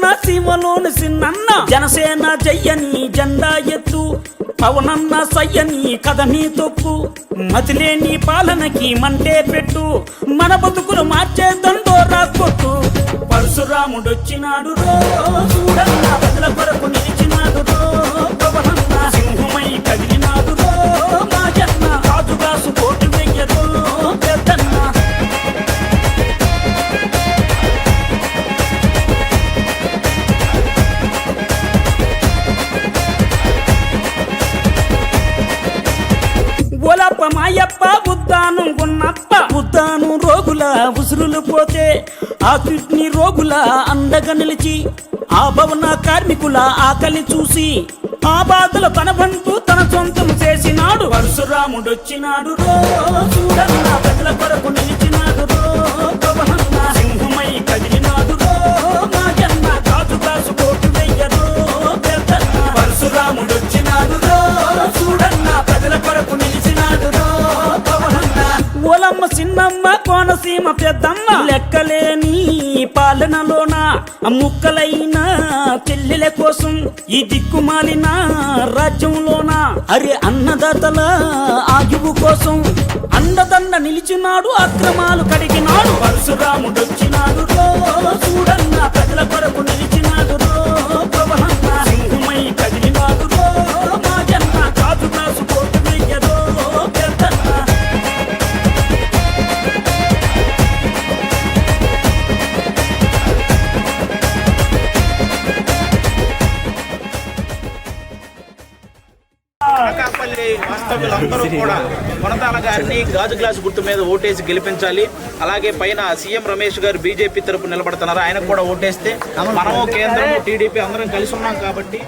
పవనన్న సీమలోని సిన్నన్న జనసేన జయ్యని జెండా ఎత్తు పవనన్న సయ్యని కథని తొక్కు మతిలేని పాలనకి మంటే పెట్టు మన బతుకులు మార్చే దండోరా కొట్టు పరశురాముడొచ్చినాడు రో చూడన్న ప్రజల కొరకు నిలిచినాడు రో పవనన్న సింహమై కదిలినాడు రో మాజన్న రాజుగాసు కోటి వెయ్యరో పెద్దన్న ఒలప్ప మాయప్ప ఉద్దానం గున్నప్ప ఉద్దానం రోగుల ఉసురులు పోతే ఆ కిడ్నీ రోగుల అండగా నిలిచి ఆ భవన కార్మికుల ఆకలి చూసి ఆ బాధలు తన బంటూ తన సొంతం చేసినాడు పరశురాముడొచ్చినాడు రో చూడన్న ప్రజల కొరకు నిలిచినాడు రో పవనన్న సింహమై కదిలినాడు రో మాజన్న రాజుగాసు కోటి వెయ్యరో పెద్దన్న పరశురాముడొచ్చినాడు రో చూడన్న ప్రజల కొరకు నిలిచినాడు రో పవనన్న ఓలమ్మ చిన్నమ్మ కోనసీమ పెద్దమ్మ లెక్కలేని పాలనలోన ముక్కలైన చెల్లెల కోసం ఈ దిక్కుమాలిన రాజ్యంలోన అరే అన్నదాతల ఆయువు కోసం అండదండ నిలిచినాడు అక్రమాలు కడిగినాడు పరశురాముడొచ్చినాడు రో చూడన్న ప్రజల కొరకు నిలిచినాడు రో పవనన్న సింహమై కదిలినాడు రో మాజన్న రాజుగాసు కోటి వెయ్యరో పెద్దన్న అనకాపల్లి వాస్తవ్యులందరూ కూడా కొనతాల గారిని గాజు గ్లాసు గుర్తు మీద ఓటేసి గెలిపించాలి. అలాగే పైన సీఎం రమేష్ గారు బీజేపీ తరపు నిలబడుతున్నారు, ఆయనకు కూడా ఓటేస్తే మనము కేంద్రము టీడీపీ అందరం కలిసి ఉన్నాం కాబట్టి